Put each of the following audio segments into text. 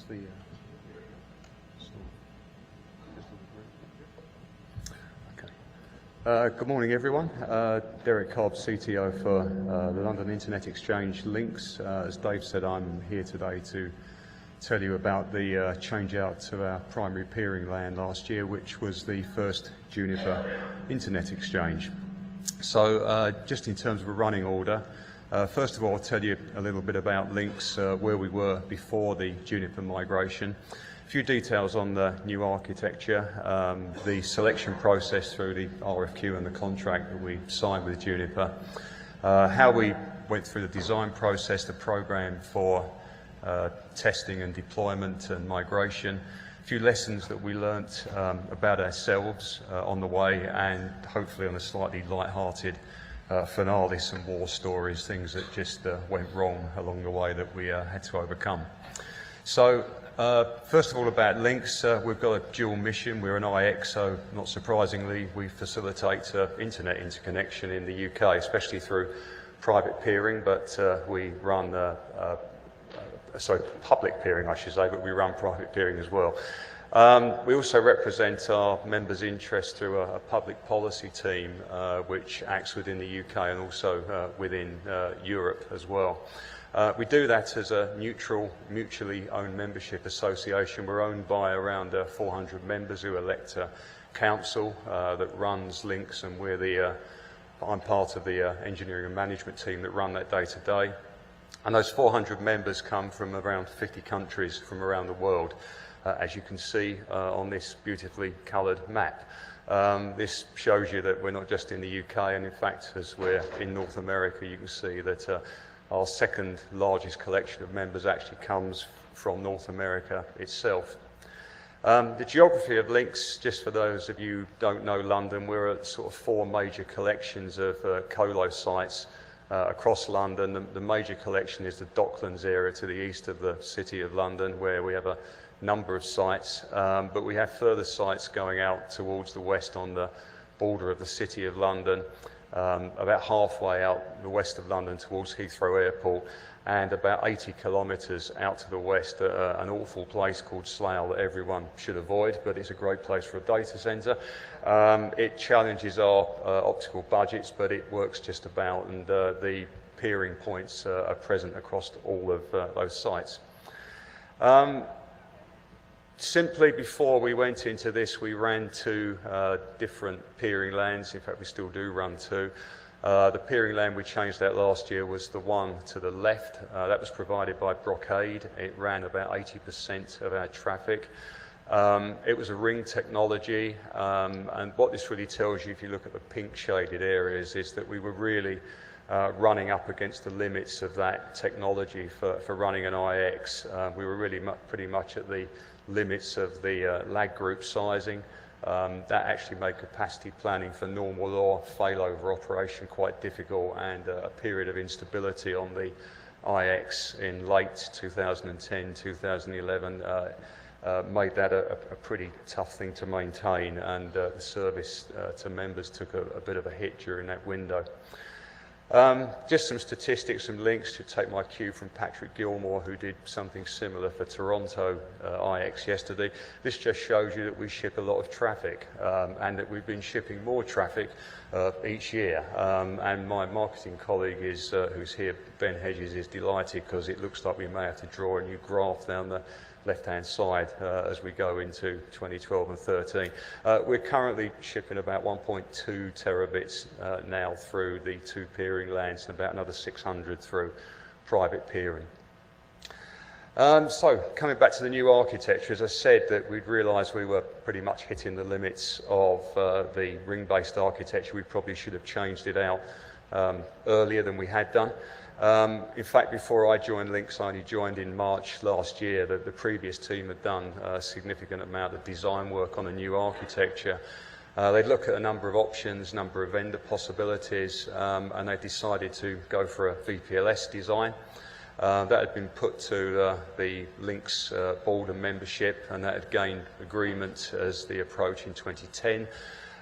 Where's the okay. Good morning, everyone. Derek Cobb, CTO for the London Internet Exchange Links. As Dave said, I'm here today to tell you about the change out to our primary peering LAN last year, which was the first Juniper Internet Exchange. So just in terms of a running order, first of all, I'll tell you a little bit about Links, where we were before the Juniper migration. A few details on the new architecture, the selection process through the RFQ and the contract that we signed with Juniper, how we went through the design process, the program for testing and deployment and migration, a few lessons that we learnt about ourselves on the way, and hopefully on a slightly light-hearted finale, some war stories, things that just went wrong along the way that we had to overcome. So first of all, about Links, we've got a dual mission. We're an IX, so not surprisingly we facilitate internet interconnection in the UK, especially through private peering, but we run public peering, I should say, but we run private peering as well. We also represent our members' interests through a public policy team, which acts within the UK and also within Europe as well. We do that as a neutral, mutually owned membership association. We're owned by around 400 members who elect a council that runs Links, and I'm part of the engineering and management team that run that day to day. And those 400 members come from around 50 countries from around the world, as you can see on this beautifully coloured map. This shows you that we're not just in the UK, and in fact, as we're in North America, you can see that our second largest collection of members actually comes from North America itself. The geography of Links, just for those of you who don't know London, we're at sort of 4 major collections of colo sites across London. The major collection is the Docklands area to the east of the City of London, where we have a number of sites, but we have further sites going out towards the west on the border of the City of London, about halfway out the west of London towards Heathrow Airport, and about 80 kilometres out to the west, an awful place called Slough that everyone should avoid, but it's a great place for a data centre. It challenges our optical budgets, but it works just about, and the peering points are present across all of those sites. Simply before we went into this, we ran 2 different peering LANs. In fact, we still do run 2. The peering LAN we changed out last year was the one to the left. That was provided by Brocade. It ran about 80% of our traffic. It was a ring technology, and what this really tells you, if you look at the pink shaded areas, is that we were really running up against the limits of that technology for running an IX. We were really pretty much at the limits of the lag group sizing. That actually made capacity planning for normal or failover operation quite difficult, and a period of instability on the IX in late 2010, 2011 made that a pretty tough thing to maintain, and the service to members took a bit of a hit during that window. Just some statistics, some links to take my cue from Patrick Gilmore, who did something similar for Toronto IX yesterday. This just shows you that we ship a lot of traffic, and that we've been shipping more traffic each year. And my marketing colleague who's here, Ben Hedges, is delighted because it looks like we may have to draw a new graph down the left-hand side as we go into 2012 and 13. We're currently shipping about 1.2 terabits now through the 2 peering LANs, and about another 600 through private peering. So coming back to the new architecture, as I said, that we'd realised we were pretty much hitting the limits of the ring-based architecture. We probably should have changed it out earlier than we had done. In fact, before I joined Links, I only joined in March last year. The previous team had done a significant amount of design work on a new architecture. They'd look at a number of options, number of vendor possibilities, and they decided to go for a VPLS design. That had been put to the Links board and membership, and that had gained agreement as the approach in 2010.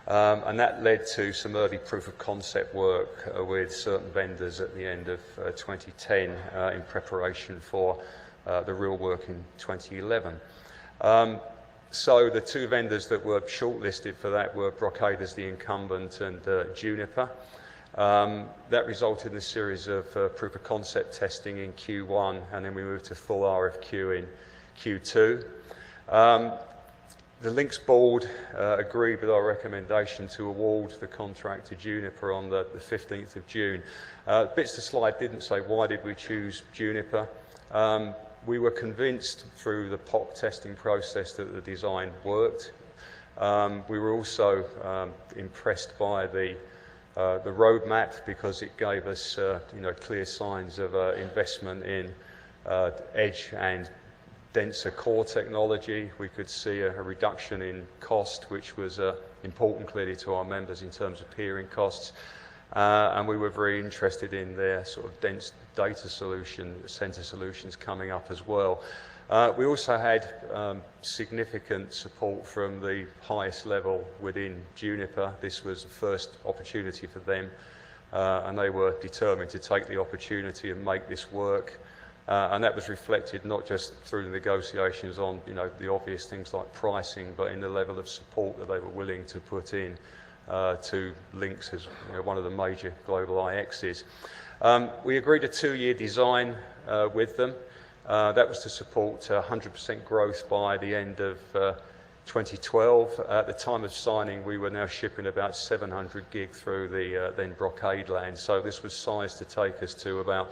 And that led to some early proof of concept work with certain vendors at the end of 2010 in preparation for the real work in 2011. So the two vendors that were shortlisted for that were Brocade as the incumbent and Juniper. That resulted in a series of proof of concept testing in Q1, and then we moved to full RFQ in Q2. The Links board agreed with our recommendation to award the contract to Juniper on the 15th of June. Bits of the slide didn't say why did we choose Juniper. We were convinced through the POC testing process that the design worked. We were also impressed by the roadmap because it gave us clear signs of investment in edge and denser core technology. We could see a reduction in cost, which was important clearly to our members in terms of peering costs. And we were very interested in their sort of dense data center solutions coming up as well. We also had significant support from the highest level within Juniper. This was the first opportunity for them, and they were determined to take the opportunity and make this work. And that was reflected not just through the negotiations on the obvious things like pricing, but in the level of support that they were willing to put in to Links as one of the major global IXs. We agreed a 2-year design with them. That was to support 100% growth by the end of 2012. At the time of signing, we were now shipping about 700 gig through the then Brocade land. So this was sized to take us to about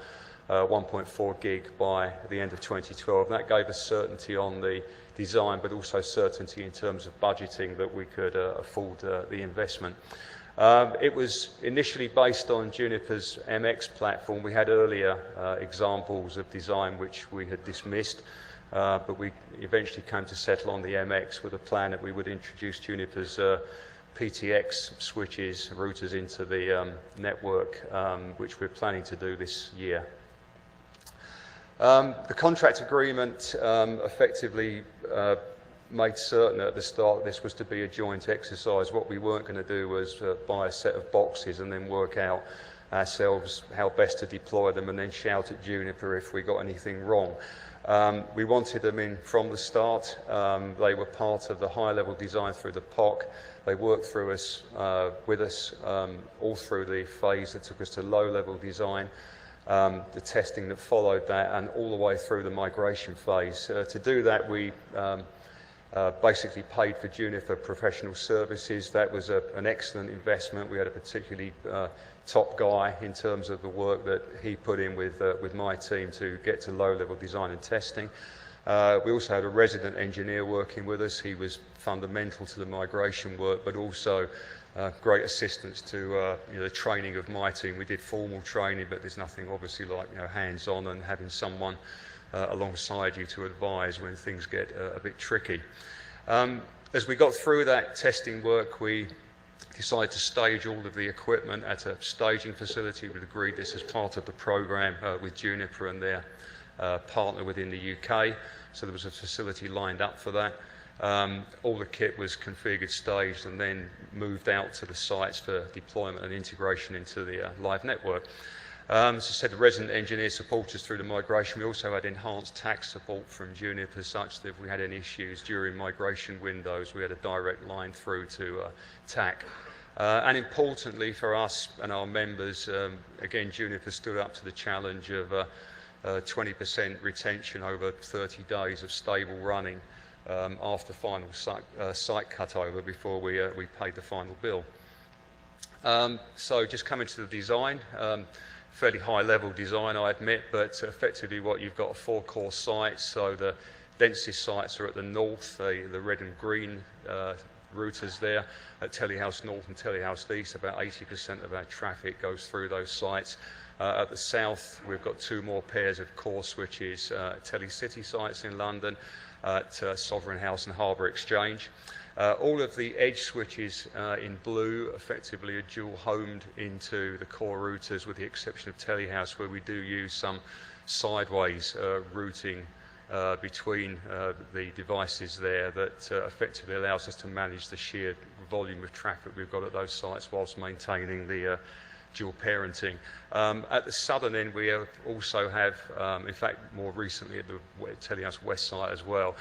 1.4 gig by the end of 2012. And that gave us certainty on the design, but also certainty in terms of budgeting that we could afford the investment. It was initially based on Juniper's MX platform. We had earlier examples of design which we had dismissed, but we eventually came to settle on the MX with a plan that we would introduce Juniper's PTX switches, routers into the network, which we're planning to do this year. The contract agreement effectively made certain at the start this was to be a joint exercise. What we weren't going to do was buy a set of boxes and then work out ourselves how best to deploy them and then shout at Juniper if we got anything wrong. We wanted them in from the start. They were part of the high-level design through the POC. They worked through us, with us all through the phase that took us to low-level design. The testing that followed that, and all the way through the migration phase. To do that, we basically paid for Juniper professional services. That was an excellent investment. We had a particularly top guy in terms of the work that he put in with my team to get to low-level design and testing. We also had a resident engineer working with us. He was fundamental to the migration work, but also great assistance to the training of my team. We did formal training, but there's nothing obviously like hands-on and having someone alongside you to advise when things get a bit tricky. As we got through that testing work, we decided to stage all of the equipment at a staging facility. We'd agreed this as part of the program with Juniper and their partner within the UK. So there was a facility lined up for that. All the kit was configured, staged, and then moved out to the sites for deployment and integration into the live network. As I said, the resident engineer supported us through the migration. We also had enhanced tax support from Juniper, such that if we had any issues during migration windows, we had a direct line through to TAC. And importantly for us and our members, again, Juniper stood up to the challenge of 20% retention over 30 days of stable running after final site cutover before we paid the final bill. So just coming to the design, fairly high-level design, I admit, but effectively what you've got are 4 core sites. So the densest sites are at the north, the red and green routers there at Telehouse North and Telehouse East. About 80% of our traffic goes through those sites. At the south, we've got 2 more pairs of core switches at Telecity sites in London, at Sovereign House and Harbour Exchange. All of the edge switches in blue effectively are dual-homed into the core routers, with the exception of Telehouse, where we do use some sideways routing between the devices there that effectively allows us to manage the sheer volume of traffic we've got at those sites whilst maintaining the dual parenting. At the southern end, we also have, in fact, more recently at the Telehouse West site as well,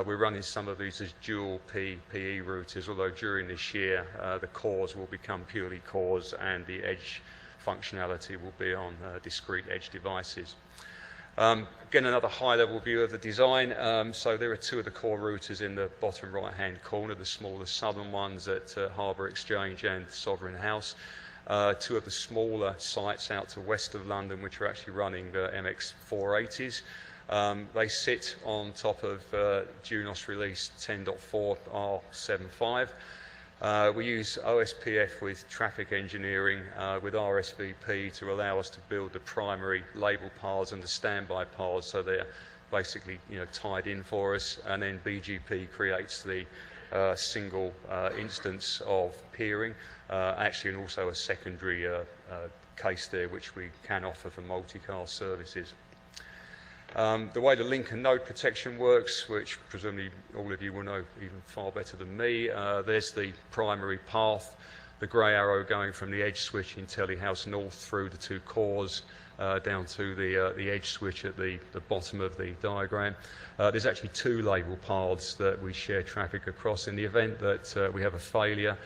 we're running some of these as dual PE routers, although during this year, the cores will become purely cores and the edge functionality will be on discrete edge devices. Again, another high-level view of the design. So there are two of the core routers in the bottom right-hand corner, the smaller southern ones at Harbour Exchange and Sovereign House. Two of the smaller sites out to west of London, which are actually running the MX480s. They sit on top of Junos release 10.4 R75. We use OSPF with traffic engineering with RSVP to allow us to build the primary label paths and the standby paths, so they're basically tied in for us, and then BGP creates the single instance of peering, actually, and also a secondary case there which we can offer for multicast services. The way the link and node protection works, which presumably all of you will know even far better than me, there's the primary path, the grey arrow going from the edge switch in Telehouse North through the two cores down to the edge switch at the bottom of the diagram. There's actually two label paths that we share traffic across. In the event that we have a failure,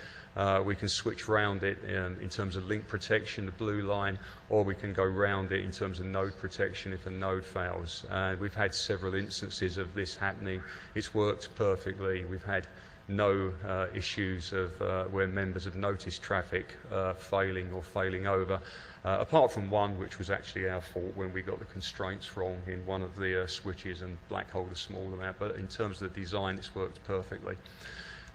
we can switch round it in terms of link protection, the blue line, or we can go round it in terms of node protection if a node fails. We've had several instances of this happening. It's worked perfectly. We've had no issues of where members have noticed traffic failing or failing over, apart from one which was actually our fault when we got the constraints wrong in one of the switches and black holed a small amount. But in terms of the design, it's worked perfectly.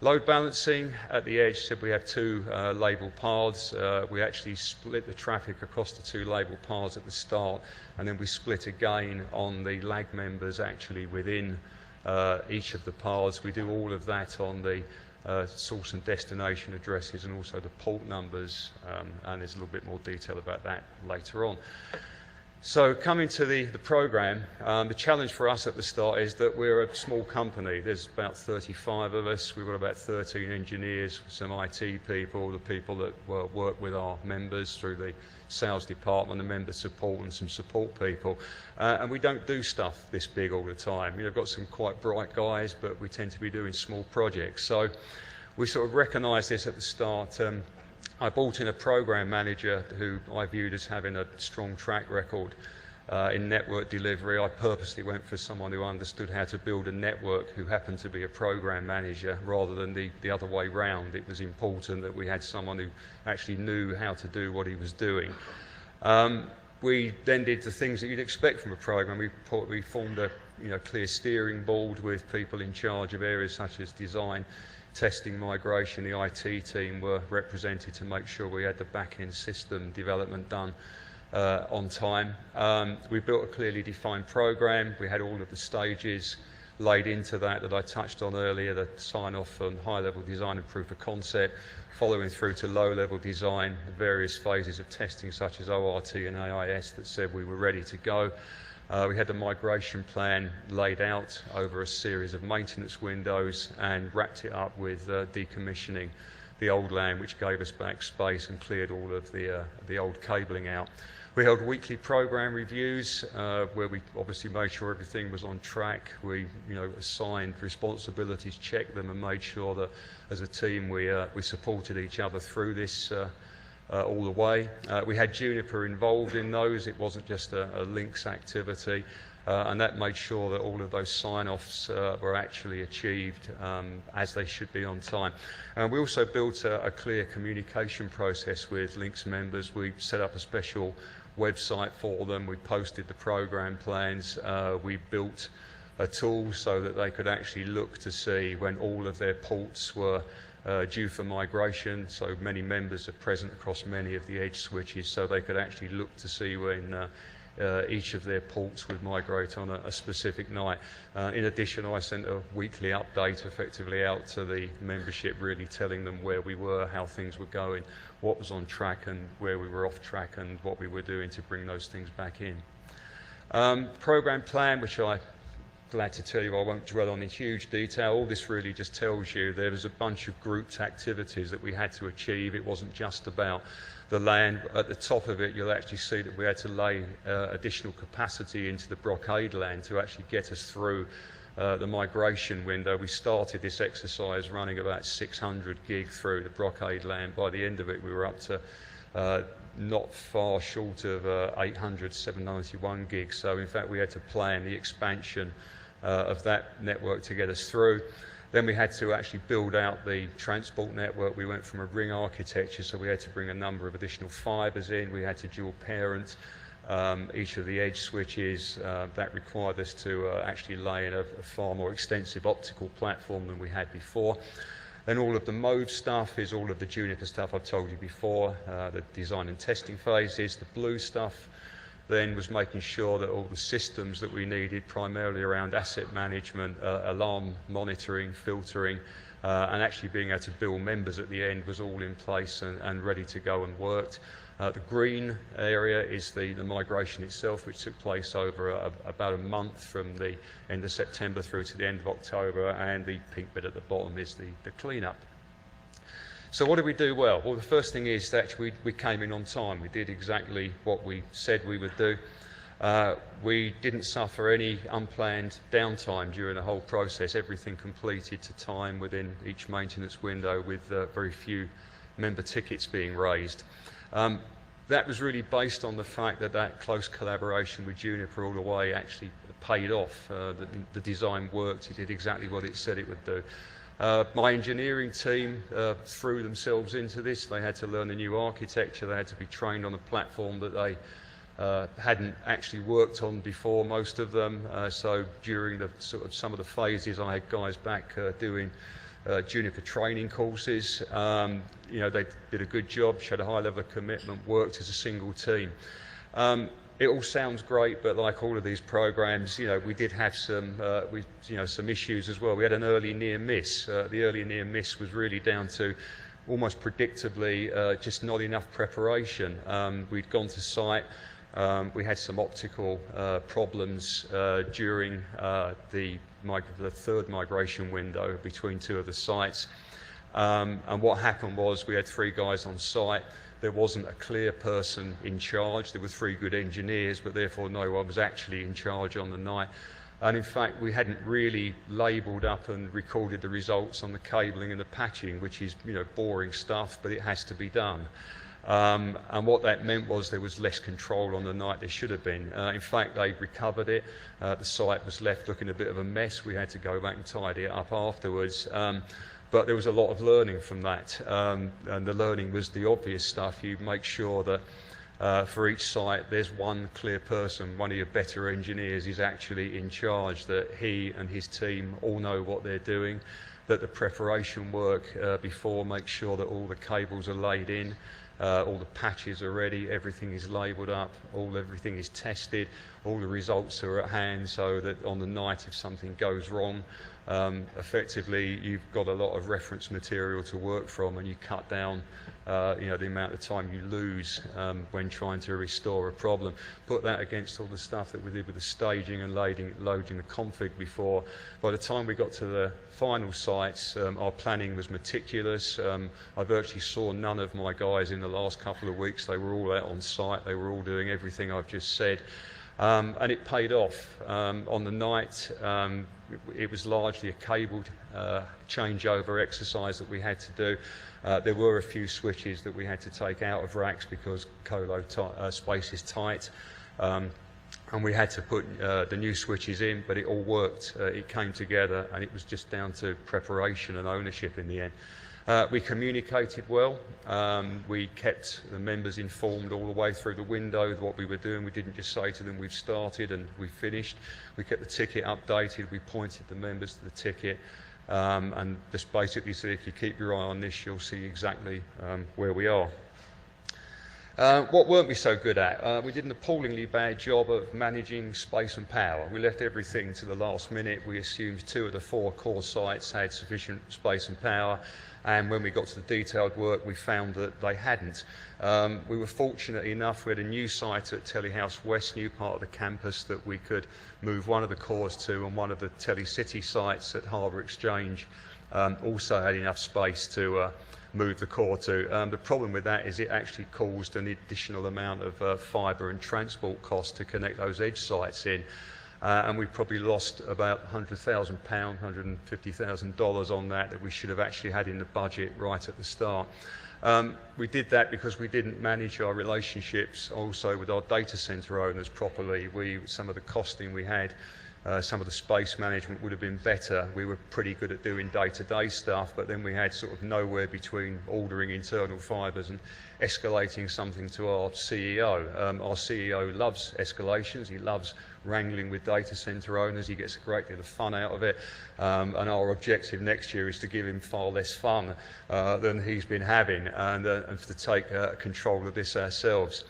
Load balancing at the edge, so we have two label paths. We actually split the traffic across the two label paths at the start, and then we split again on the lag members actually within each of the paths. We do all of that on the source and destination addresses and also the port numbers, and there's a little bit more detail about that later on. So coming to the program, the challenge for us at the start is that we're a small company. There's about 35 of us. We've got about 13 engineers, some IT people, the people that work with our members through the sales department, the member support, and some support people. And we don't do stuff this big all the time. We've got some quite bright guys, but we tend to be doing small projects. So we sort of recognised this at the start. I brought in a program manager who I viewed as having a strong track record in network delivery. I purposely went for someone who understood how to build a network, who happened to be a program manager rather than the other way round. It was important that we had someone who actually knew how to do what he was doing. We then did the things that you'd expect from a program. We formed a clear steering board with people in charge of areas such as design, testing, migration. The IT team were represented to make sure we had the back-end system development done on time. We built a clearly defined program. We had all of the stages laid into that I touched on earlier, the sign-off on high-level design and proof of concept, following through to low-level design, the various phases of testing such as ORT and AIS that said we were ready to go. We had the migration plan laid out over a series of maintenance windows and wrapped it up with decommissioning the old LAN, which gave us back space and cleared all of the old cabling out. We held weekly program reviews where we obviously made sure everything was on track. We assigned responsibilities, checked them, and made sure that as a team we supported each other through this all the way. We had Juniper involved in those. It wasn't just a links activity, and that made sure that all of those sign-offs were actually achieved as they should be on time. And we also built a clear communication process with links members. We set up a special website for them. We posted the program plans. We built a tool so that they could actually look to see when all of their ports were due for migration. So many members are present across many of the edge switches, so they could actually look to see when each of their ports would migrate on a specific night. In addition, I sent a weekly update effectively out to the membership, really telling them where we were, how things were going, what was on track and where we were off track, and what we were doing to bring those things back in. Program plan, which I glad to tell you I won't dwell on in huge detail. All this really just tells you there was a bunch of grouped activities that we had to achieve. It wasn't just about the land. At the top of it, you'll actually see that we had to lay additional capacity into the blockade land to actually get us through the migration window. We started this exercise running about 600 gig through the blockade land. By the end of it, we were up to not far short of 800, 791 gigs. So in fact, we had to plan the expansion of that network to get us through. Then we had to actually build out the transport network. We went from a ring architecture, so we had to bring a number of additional fibers in. We had to dual parent each of the edge switches. That required us to actually lay in a far more extensive optical platform than we had before. Then all of the mode stuff is all of the Juniper stuff I've told you before, the design and testing phases. The blue stuff then was making sure that all the systems that we needed, primarily around asset management, alarm monitoring, filtering, and actually being able to bill members at the end, was all in place and ready to go and worked. The green area is the migration itself, which took place over about a month from the end of September through to the end of October, and the pink bit at the bottom is the cleanup. So what did we do well? Well, the first thing is that we came in on time. We did exactly what we said we would do. We didn't suffer any unplanned downtime during the whole process. Everything completed to time within each maintenance window, with very few member tickets being raised. That was really based on the fact that that close collaboration with Juniper all the way actually paid off. The design worked. It did exactly what it said it would do. My engineering team threw themselves into this. They had to learn a new architecture. They had to be trained on a platform that they hadn't actually worked on before, most of them. So during the some of the phases, I had guys back doing Juniper training courses. You know, they did a good job, showed a high level of commitment, worked as a single team. It all sounds great, but like all of these programs, you know, we did have some issues as well. We had an early near miss. The early near miss was really down to, almost predictably, just not enough preparation. We'd gone to site. We had some optical problems during the third migration window between two of the sites. And what happened was we had 3 guys on site. There wasn't a clear person in charge. There were 3 good engineers, but therefore no one was actually in charge on the night. And in fact, we hadn't really labelled up and recorded the results on the cabling and the patching, which is, you know, boring stuff, but it has to be done. And what that meant was there was less control on the night there should have been. In fact, they recovered it. The site was left looking a bit of a mess. We had to go back and tidy it up afterwards. But there was a lot of learning from that. And the learning was the obvious stuff. You make sure that for each site there's one clear person, one of your better engineers is actually in charge, that he and his team all know what they're doing, that the preparation work before makes sure that all the cables are laid in, all the patches are ready, everything is labelled up, everything is tested, all the results are at hand, so that on the night if something goes wrong, effectively you've got a lot of reference material to work from, and you cut down the amount of time you lose when trying to restore a problem. Put that against all the stuff that we did with the staging and loading the config before. By the time we got to the final sites, our planning was meticulous. I virtually saw none of my guys in the last couple of weeks. They were all out on site. They were all doing everything I've just said. And it paid off. On the night, it was largely a cabled changeover exercise that we had to do. There were a few switches that we had to take out of racks because colo space is tight. And we had to put the new switches in, but it all worked. It came together, and it was just down to preparation and ownership in the end. We communicated well. We kept the members informed all the way through the window of what we were doing. We didn't just say to them, we've started and we've finished. We kept the ticket updated. We pointed the members to the ticket and just basically said, if you keep your eye on this, you'll see exactly where we are. What weren't we so good at? We did an appallingly bad job of managing space and power. We left everything to the last minute. We assumed 2 of the 4 core sites had sufficient space and power. and when we got to the detailed work we found that they hadn't. We were fortunate enough, we had a new site at Telehouse West, new part of the campus, that we could move one of the cores to, and one of the Telecity sites at Harbour Exchange also had enough space to move the core to. The problem with that is it actually caused an additional amount of fibre and transport costs to connect those edge sites in. And we probably lost about £100,000, $150,000 on that we should have actually had in the budget right at the start. We did that because we didn't manage our relationships also with our data centre owners properly. Some of the costing we had, some of the space management would have been better. We were pretty good at doing day-to-day stuff, but then we had sort of nowhere between ordering internal fibres and escalating something to our CEO. Our CEO loves escalations. He loves wrangling with data centre owners. He gets a great deal of fun out of it. And our objective next year is to give him far less fun than he's been having, and to take control of this ourselves.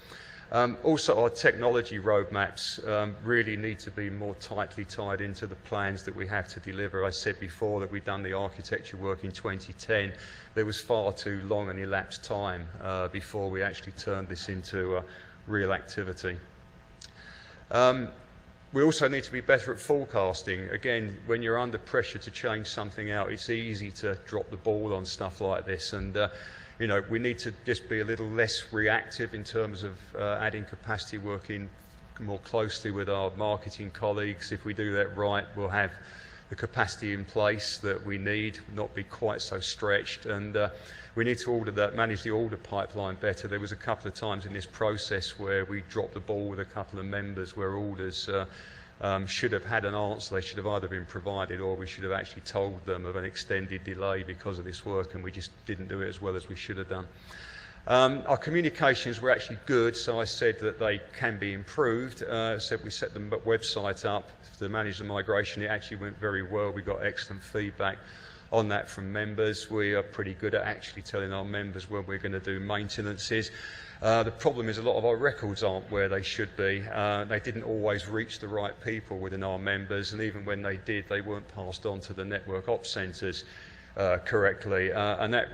Also, our technology roadmaps really need to be more tightly tied into the plans that we have to deliver. I said before that we'd done the architecture work in 2010. There was far too long an elapsed time before we actually turned this into real activity. We also need to be better at forecasting. Again, when you're under pressure to change something out, it's easy to drop the ball on stuff like this. And you know, we need to just be a little less reactive in terms of adding capacity, working more closely with our marketing colleagues. If we do that right, we'll have the capacity in place that we need, not be quite so stretched. And we need to manage the order pipeline better. There was a couple of times in this process where we dropped the ball with a couple of members where orders should have had an answer. They should have either been provided, or we should have actually told them of an extended delay because of this work, and we just didn't do it as well as we should have done. Our communications were actually good, so I said that they can be improved. We set the website up to manage the migration. It actually went very well. We got excellent feedback on that from members. We are pretty good at actually telling our members when we're going to do maintenances. The problem is a lot of our records aren't where they should be. They didn't always reach the right people within our members, and even when they did, they weren't passed on to the network ops centres correctly. And that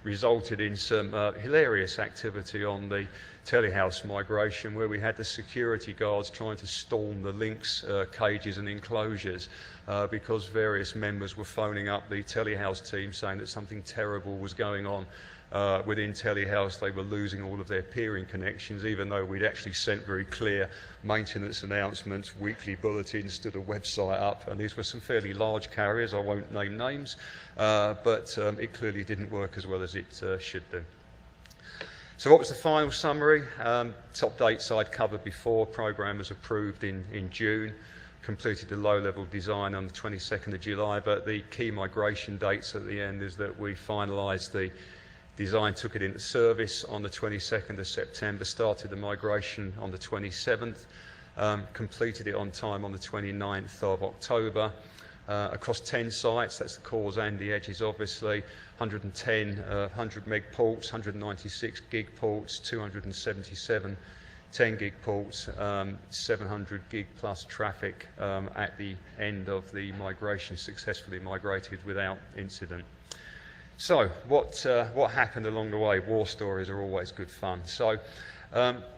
resulted in some hilarious activity on the Telehouse migration, where we had the security guards trying to storm the links cages and enclosures because various members were phoning up the Telehouse team saying that something terrible was going on within Telehouse. They were losing all of their peering connections, even though we'd actually sent very clear maintenance announcements, weekly bulletins to the website up, and these were some fairly large carriers. I won't name names, but it clearly didn't work as well as it should do. So what was the final summary? Top dates I'd covered before. Programme was approved in June, completed the low-level design on the 22nd of July, but the key migration dates at the end is that we finalised the design, took it into service on the 22nd of September, started the migration on the 27th, completed it on time on the 29th of October, across 10 sites. That's the cores and the edges, obviously. 110 100 meg ports, 196 gig ports, 277 10 gig ports, 700 gig plus traffic at the end of the migration, successfully migrated without incident. So what happened along the way? War stories are always good fun. So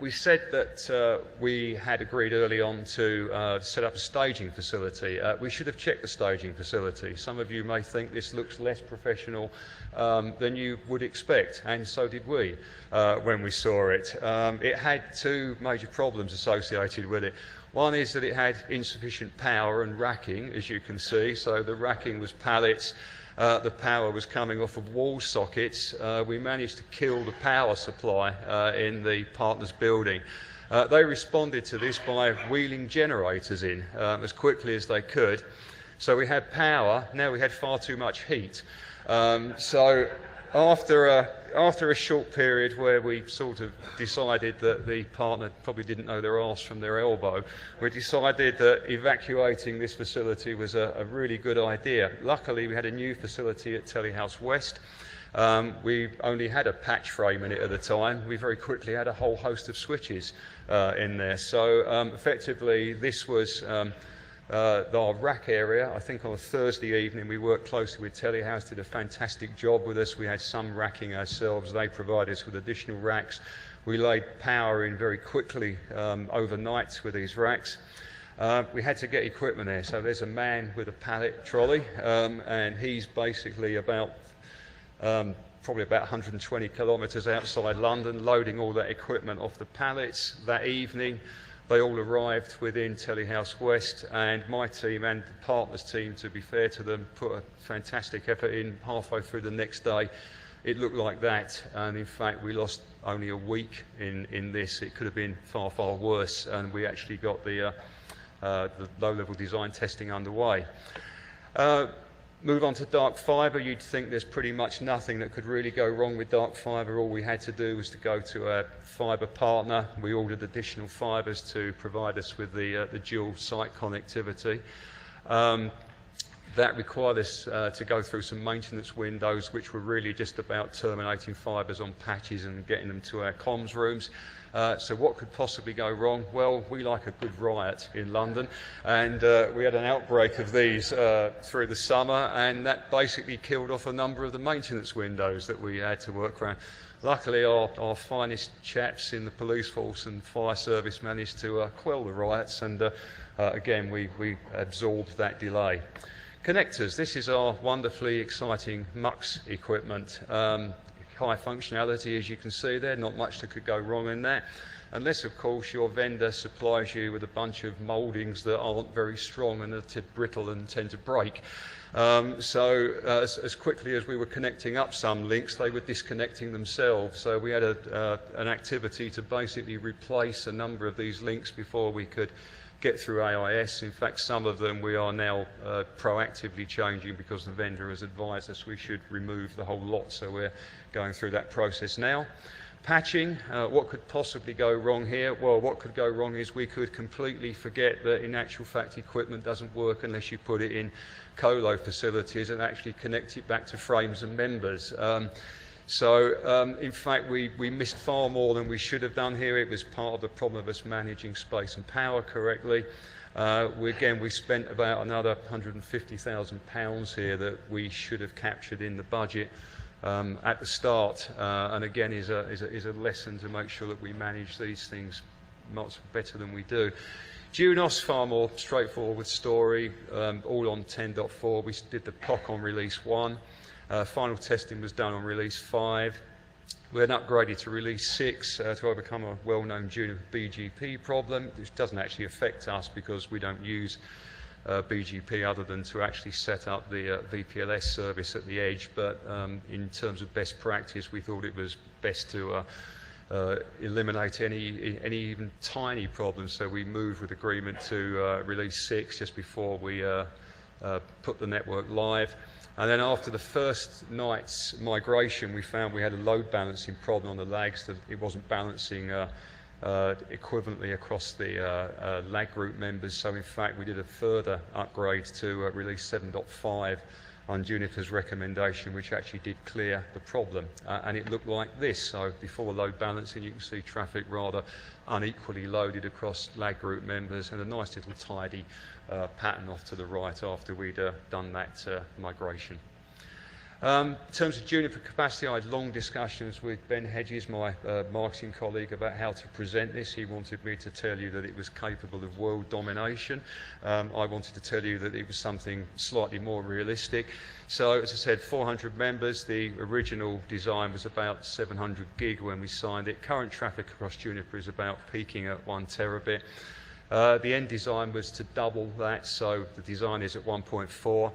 we said that we had agreed early on to set up a staging facility. We should have checked the staging facility. Some of you may think this looks less professional than you would expect, and so did we when we saw it. It had two major problems associated with it. One is that it had insufficient power and racking, as you can see. So the racking was pallets. The power was coming off of wall sockets. We managed to kill the power supply in the partners' building. They responded to this by wheeling generators in as quickly as they could. So we had power, now we had far too much heat. So after a short period where we sort of decided that the partner probably didn't know their arse from their elbow, we decided that evacuating this facility was a really good idea. Luckily, we had a new facility at Telehouse West. We only had a patch frame in it at the time. We very quickly had a whole host of switches in there. So effectively, this was our rack area. I think on a Thursday evening we worked closely with Telehouse, did a fantastic job with us. We had some racking ourselves. They provided us with additional racks. We laid power in very quickly overnight with these racks. We had to get equipment there. So there's a man with a pallet trolley, and he's basically about probably about 120 kilometres outside London, loading all that equipment off the pallets. That evening, they all arrived within Telehouse West, and my team and the partners team, to be fair to them, put a fantastic effort in. Halfway through the next day, it looked like that, and in fact, we lost only a week in this. It could have been far, far worse, and we actually got the low-level design testing underway. Move on to dark fibre. You'd think there's pretty much nothing that could really go wrong with dark fibre. All we had to do was to go to a fibre partner. We ordered additional fibres to provide us with the dual site connectivity. That required us to go through some maintenance windows, which were really just about terminating fibres on patches and getting them to our comms rooms. So what could possibly go wrong? Well, we like a good riot in London, and we had an outbreak of these through the summer, and that basically killed off a number of the maintenance windows that we had to work around. Luckily, our finest chaps in the police force and fire service managed to quell the riots, and again, we absorbed that delay. Connectors. This is our wonderfully exciting MUX equipment. High functionality, as you can see there, not much that could go wrong in that, unless of course your vendor supplies you with a bunch of mouldings that aren't very strong and are brittle and tend to break. As quickly as we were connecting up some links, they were disconnecting themselves. So we had an activity to basically replace a number of these links before we could get through AIS. In fact, some of them we are now proactively changing because the vendor has advised us we should remove the whole lot. So we're going through that process now. Patching, what could possibly go wrong here? Well, what could go wrong is we could completely forget that in actual fact equipment doesn't work unless you put it in colo facilities and actually connect it back to frames and members. In fact, we missed far more than we should have done here. It was part of the problem of us managing space and power correctly. We spent about another £150,000 here that we should have captured in the budget at the start, and again is a lesson to make sure that we manage these things much better than we do. Junos, far more straightforward story, all on 10.4. We did the POC on release 1. Final testing was done on release 5. We then upgraded to release 6 to overcome a well-known Juniper BGP problem, which doesn't actually affect us because we don't use BGP other than to actually set up the VPLS service at the edge. But in terms of best practice, we thought it was best to eliminate any even tiny problems. So we moved with agreement to release 6 just before we put the network live. And then after the first night's migration, we found we had a load balancing problem on the lags, that it wasn't balancing equivalently across the lag group members. So in fact, we did a further upgrade to release 7.5 on Juniper's recommendation, which actually did clear the problem. And it looked like this. So before load balancing, you can see traffic rather unequally loaded across lag group members, and a nice little tidy pattern off to the right after we'd done that migration. In terms of Juniper capacity, I had long discussions with Ben Hedges, my marketing colleague, about how to present this. He wanted me to tell you that it was capable of world domination. I wanted to tell you that it was something slightly more realistic. So, as I said, 400 members. The original design was about 700 gig when we signed it. Current traffic across Juniper is about peaking at 1 terabit. The end design was to double that, so the design is at 1.4.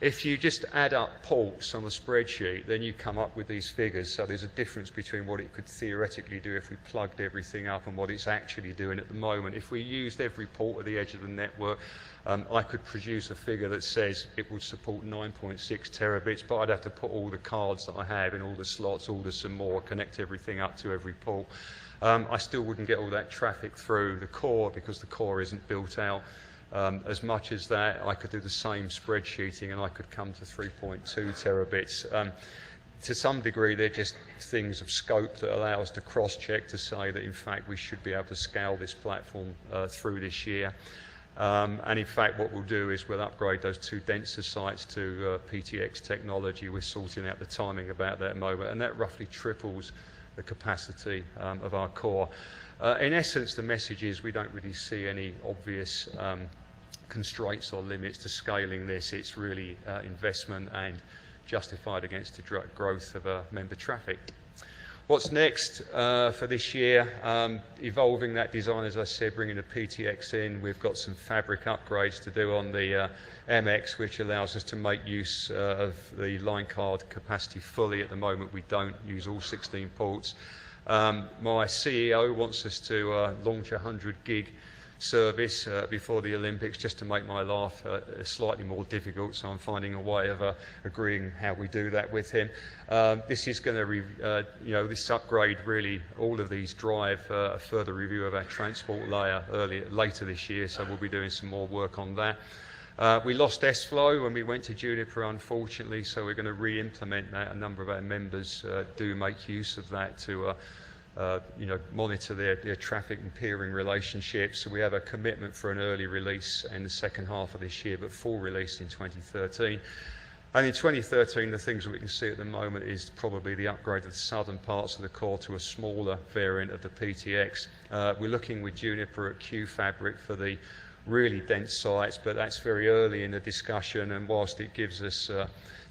If you just add up ports on a spreadsheet, then you come up with these figures. So there's a difference between what it could theoretically do if we plugged everything up and what it's actually doing at the moment. If we used every port at the edge of the network, I could produce a figure that says it would support 9.6 terabits, but I'd have to put all the cards that I have in all the slots, order some more, connect everything up to every port. I still wouldn't get all that traffic through the core because the core isn't built out. As much as that, I could do the same spreadsheeting and I could come to 3.2 terabits. To some degree, they're just things of scope that allow us to cross-check to say that, in fact, we should be able to scale this platform through this year. And in fact, what we'll do is we'll upgrade those 2 denser sites to PTX technology. We're sorting out the timing about that at the moment, and that roughly triples the capacity of our core. In essence, the message is we don't really see any obvious constraints or limits to scaling this. It's really investment and justified against the growth of member traffic. What's next for this year? Evolving that design, as I said, bringing the PTX in. We've got some fabric upgrades to do on the MX, which allows us to make use of the line card capacity fully. At the moment, we don't use all 16 ports. My CEO wants us to launch a 100 gig service before the Olympics, just to make my life slightly more difficult, so I'm finding a way of agreeing how we do that with him. This is going to, this upgrade really, all of these drive a further review of our transport layer later this year, so we'll be doing some more work on that. We lost S-Flow when we went to Juniper, unfortunately, so we're going to re-implement that. A number of our members do make use of that to monitor their traffic and peering relationships. So we have a commitment for an early release in the second half of this year, but full release in 2013. And in 2013, the things that we can see at the moment is probably the upgrade of the southern parts of the core to a smaller variant of the PTX. We're looking with Juniper at Q Fabric for the really dense sites, but that's very early in the discussion, and whilst it gives us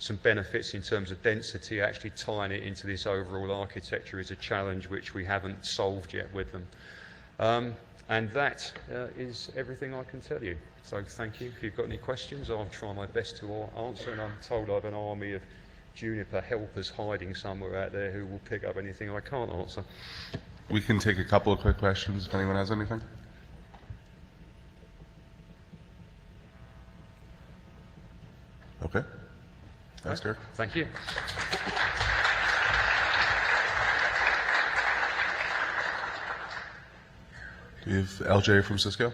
some benefits in terms of density, actually tying it into this overall architecture is a challenge which we haven't solved yet with them. And that is everything I can tell you. So thank you. If you've got any questions, I'll try my best to answer, and I'm told I have an army of Juniper helpers hiding somewhere out there who will pick up anything I can't answer. We can take a couple of quick questions if anyone has anything. Okay. Thanks, Dirk. Thank you. Do we have LJ from Cisco?